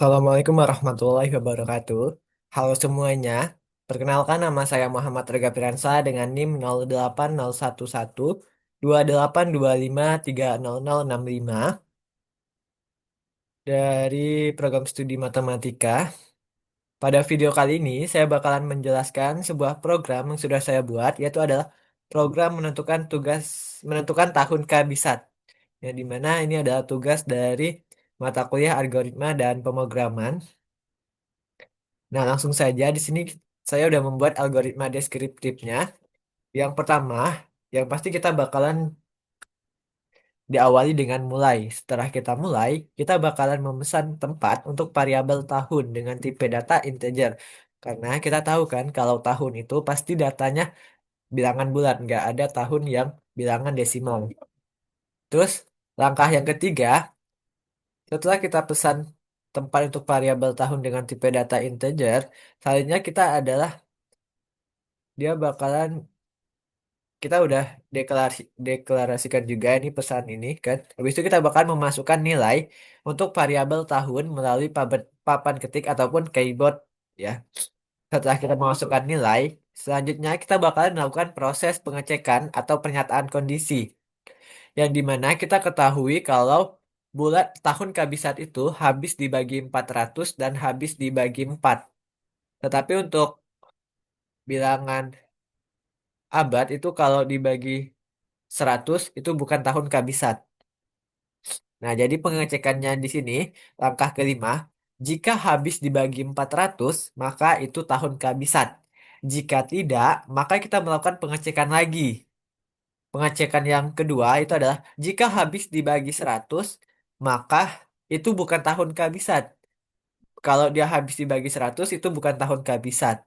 Assalamualaikum warahmatullahi wabarakatuh. Halo semuanya. Perkenalkan nama saya Muhammad Rega Piransa dengan NIM 08011282530065 dari program studi matematika. Pada video kali ini saya bakalan menjelaskan sebuah program yang sudah saya buat, yaitu adalah program menentukan tahun kabisat. Yang dimana ini adalah tugas dari mata kuliah algoritma dan pemrograman. Nah, langsung saja di sini saya udah membuat algoritma deskriptifnya. Yang pertama, yang pasti kita bakalan diawali dengan mulai. Setelah kita mulai, kita bakalan memesan tempat untuk variabel tahun dengan tipe data integer. Karena kita tahu kan kalau tahun itu pasti datanya bilangan bulat, nggak ada tahun yang bilangan desimal. Terus, langkah yang ketiga, setelah kita pesan tempat untuk variabel tahun dengan tipe data integer, selanjutnya kita adalah dia bakalan kita udah deklarasikan juga ini pesan ini kan. Habis itu kita bakal memasukkan nilai untuk variabel tahun melalui papan ketik ataupun keyboard ya. Setelah kita memasukkan nilai, selanjutnya kita bakal melakukan proses pengecekan atau pernyataan kondisi yang dimana kita ketahui kalau bulat tahun kabisat itu habis dibagi 400 dan habis dibagi 4. Tetapi untuk bilangan abad itu kalau dibagi 100 itu bukan tahun kabisat. Nah, jadi pengecekannya di sini, langkah kelima, jika habis dibagi 400 maka itu tahun kabisat. Jika tidak, maka kita melakukan pengecekan lagi. Pengecekan yang kedua itu adalah, jika habis dibagi 100 maka itu bukan tahun kabisat. Kalau dia habis dibagi 100 itu bukan tahun kabisat.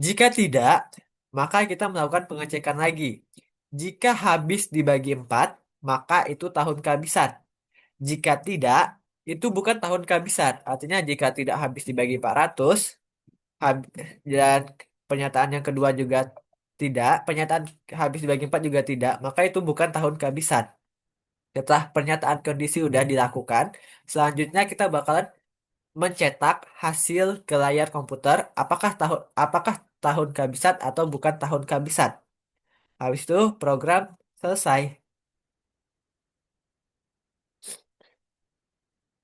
Jika tidak, maka kita melakukan pengecekan lagi. Jika habis dibagi 4 maka itu tahun kabisat. Jika tidak, itu bukan tahun kabisat. Artinya jika tidak habis dibagi 400, hab- dan pernyataan yang kedua juga tidak, pernyataan habis dibagi 4 juga tidak, maka itu bukan tahun kabisat. Setelah pernyataan kondisi udah dilakukan, selanjutnya kita bakalan mencetak hasil ke layar komputer apakah tahun kabisat atau bukan tahun kabisat. Habis itu program selesai.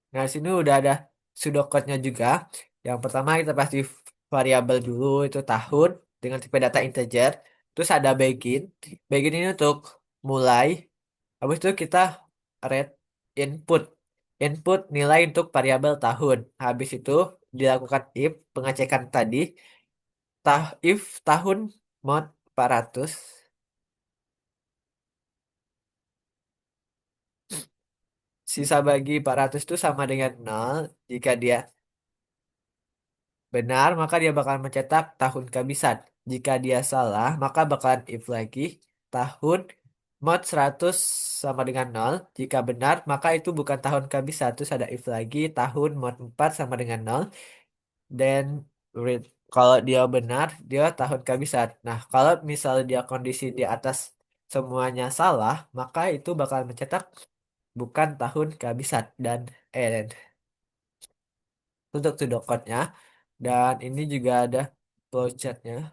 Nah, di sini udah ada pseudocode-nya juga. Yang pertama kita pasti variabel dulu itu tahun dengan tipe data integer. Terus ada begin. Begin ini untuk mulai. Habis itu kita read input. Input nilai untuk variabel tahun. Habis itu dilakukan if pengecekan tadi. If tahun mod 400. Sisa bagi 400 itu sama dengan nol. Jika dia benar, maka dia bakal mencetak tahun kabisat. Jika dia salah, maka bakalan if lagi tahun mod 100 sama dengan nol. Jika benar, maka itu bukan tahun kabisat. Terus ada if lagi tahun mod 4 sama dengan nol. Dan read. Kalau dia benar, dia tahun kabisat. Nah, kalau misalnya dia kondisi di atas semuanya salah, maka itu bakal mencetak bukan tahun kabisat dan end. Untuk pseudocode-nya. Dan ini juga ada flowchart-nya.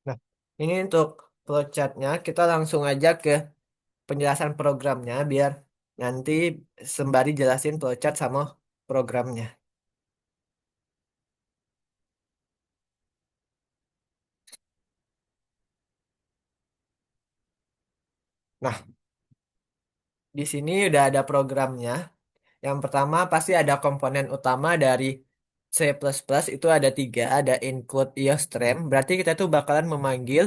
Nah, ini untuk flowchart-nya. Kita langsung aja ke penjelasan programnya biar nanti sembari jelasin flowchart sama programnya. Nah, di sini udah ada programnya. Yang pertama pasti ada komponen utama dari C++, itu ada tiga, ada include IOSTREM. Berarti kita tuh bakalan memanggil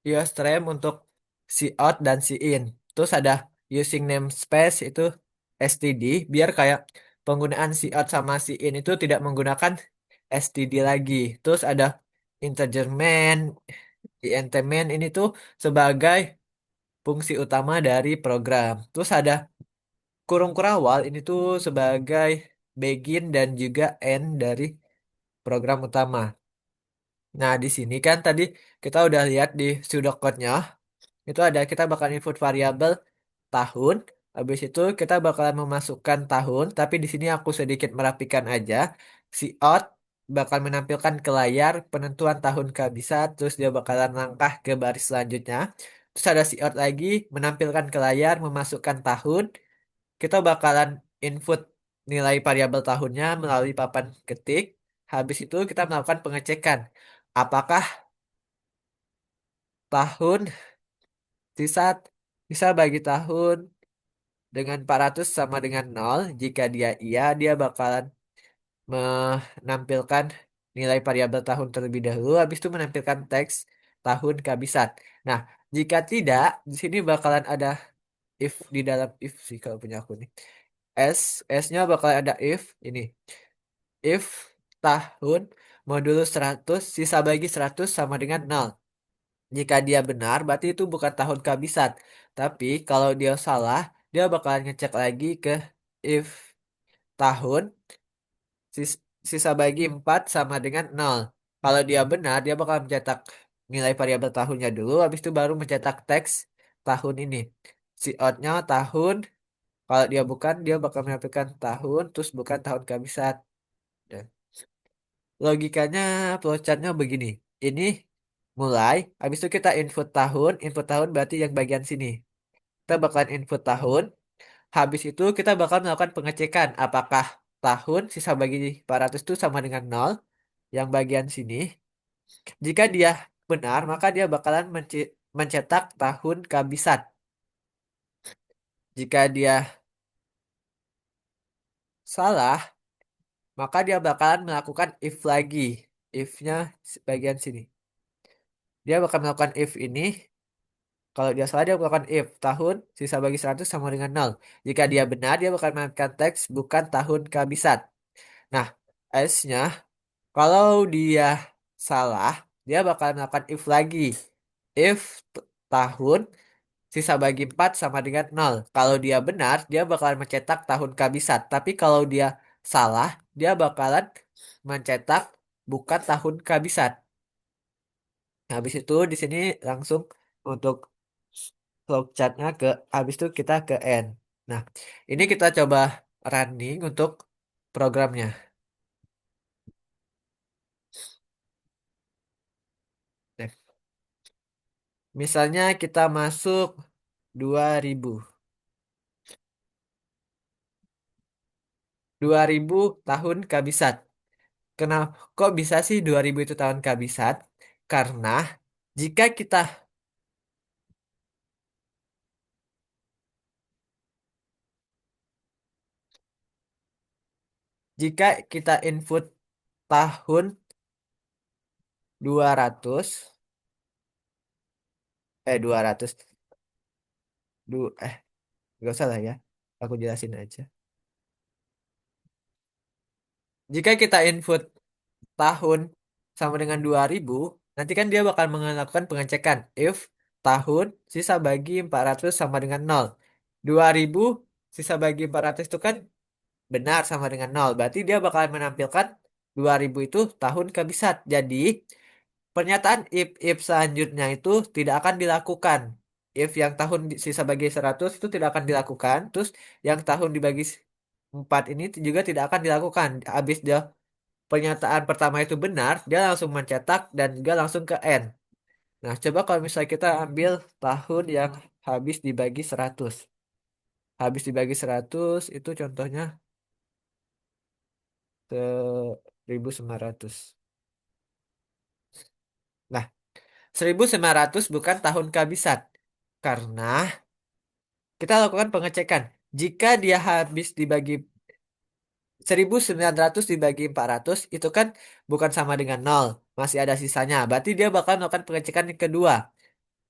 IOSTREM untuk si out dan si in. Terus ada using namespace itu std biar kayak penggunaan si out sama si in itu tidak menggunakan std lagi. Terus ada integer main, int main ini tuh sebagai fungsi utama dari program. Terus ada kurung kurawal ini tuh sebagai begin dan juga end dari program utama. Nah, di sini kan tadi kita udah lihat di pseudocode-nya, itu ada kita bakal input variabel tahun. Habis itu kita bakalan memasukkan tahun, tapi di sini aku sedikit merapikan aja. Si out bakal menampilkan ke layar penentuan tahun kehabisan, terus dia bakalan langkah ke baris selanjutnya. Terus ada si out lagi menampilkan ke layar memasukkan tahun. Kita bakalan input nilai variabel tahunnya melalui papan ketik. Habis itu kita melakukan pengecekan. Apakah tahun sisa bisa bagi tahun dengan 400 sama dengan nol. Jika dia iya, dia bakalan menampilkan nilai variabel tahun terlebih dahulu. Habis itu menampilkan teks tahun kehabisan. Nah, jika tidak, di sini bakalan ada if di dalam if sih kalau punya aku nih. S-nya bakal ada if ini. If tahun modulus 100 sisa bagi 100 sama dengan nol. Jika dia benar, berarti itu bukan tahun kehabisan. Tapi kalau dia salah, dia bakalan ngecek lagi ke if tahun sisa bagi 4 sama dengan nol. Kalau dia benar, dia bakal mencetak nilai variabel tahunnya dulu, habis itu baru mencetak teks tahun ini. Si out-nya tahun, kalau dia bukan, dia bakal menampilkan tahun, terus bukan tahun kehabisan. Dan logikanya, flowchart-nya begini. Ini mulai, habis itu kita input tahun berarti yang bagian sini. Kita bakalan input tahun, habis itu kita bakal melakukan pengecekan apakah tahun sisa bagi 400 itu sama dengan nol yang bagian sini. Jika dia benar, maka dia bakalan mencetak tahun kehabisan. Jika dia salah, maka dia bakalan melakukan if lagi. If-nya bagian sini. Dia bakal melakukan if ini. Kalau dia salah, dia melakukan if. Tahun sisa bagi 100 sama dengan nol. Jika dia benar, dia bakal melakukan teks bukan tahun kehabisan. Nah, S-nya, kalau dia salah, dia bakal melakukan if lagi. If tahun sisa bagi 4 sama dengan nol. Kalau dia benar, dia bakalan mencetak tahun kehabisan. Tapi kalau dia salah, dia bakalan mencetak bukan tahun kehabisan. Nah, habis itu di sini langsung untuk flowchartnya ke habis itu kita ke end. Nah, ini kita coba running untuk programnya. Nah, misalnya kita masuk 2000, 2000 tahun kehabisan. Kenapa kok bisa sih 2000 itu tahun kehabisan? Karena jika kita jika kita input tahun 200 200 nggak usah lah ya. Aku jelasin aja. Jika kita input tahun sama dengan 2000, nanti kan dia bakal melakukan pengecekan if tahun sisa bagi 400 sama dengan nol. 2000 sisa bagi 400 itu kan benar sama dengan nol. Berarti dia bakal menampilkan 2000 itu tahun kehabisan. Jadi, pernyataan if selanjutnya itu tidak akan dilakukan. If yang tahun sisa bagi 100 itu tidak akan dilakukan. Terus yang tahun dibagi 4 ini juga tidak akan dilakukan. Habis dia pernyataan pertama itu benar, dia langsung mencetak dan juga langsung ke end. Nah, coba kalau misalnya kita ambil tahun yang habis dibagi 100. Habis dibagi 100 itu contohnya ke 1900. Nah, 1900 bukan tahun kehabisan. Karena kita lakukan pengecekan. Jika dia habis dibagi 1900 dibagi 400 itu kan bukan sama dengan nol. Masih ada sisanya. Berarti dia bakal melakukan pengecekan yang kedua.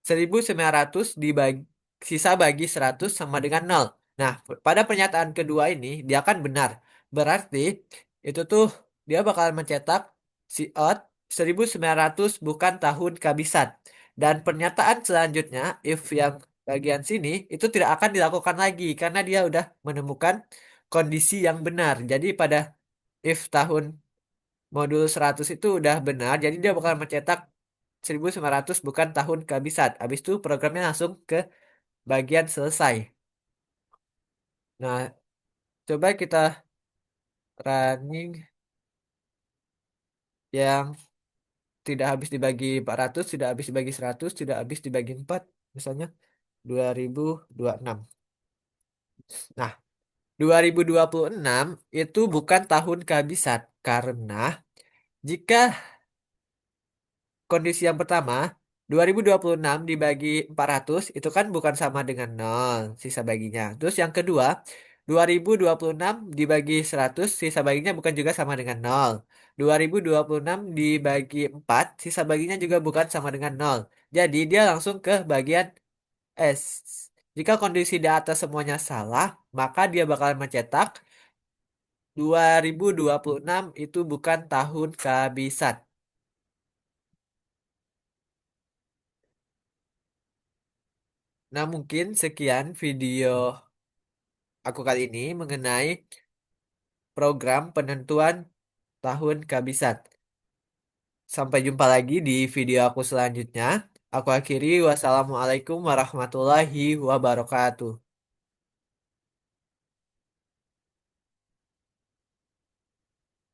1900 dibagi sisa bagi 100 sama dengan nol. Nah, pada pernyataan kedua ini dia kan benar. Berarti itu tuh dia bakal mencetak si Odd 1900 bukan tahun kehabisan. Dan pernyataan selanjutnya if yang bagian sini itu tidak akan dilakukan lagi karena dia udah menemukan kondisi yang benar. Jadi pada if tahun modul 100 itu udah benar, jadi dia bakal mencetak 1900 bukan tahun kehabisan. Habis itu programnya langsung ke bagian selesai. Nah, coba kita running yang tidak habis dibagi 400, tidak habis dibagi 100, tidak habis dibagi 4, misalnya 2026. Nah, 2026 itu bukan tahun kehabisan karena jika kondisi yang pertama, 2026 dibagi 400 itu kan bukan sama dengan nol sisa baginya. Terus yang kedua, 2026 dibagi 100 sisa baginya bukan juga sama dengan nol. 2026 dibagi 4 sisa baginya juga bukan sama dengan nol. Jadi dia langsung ke bagian S. Jika kondisi di atas semuanya salah, maka dia bakal mencetak 2026 itu bukan tahun kehabisan. Nah, mungkin sekian video aku kali ini mengenai program penentuan tahun kehabisan. Sampai jumpa lagi di video aku selanjutnya. Aku akhiri, wassalamualaikum warahmatullahi wabarakatuh.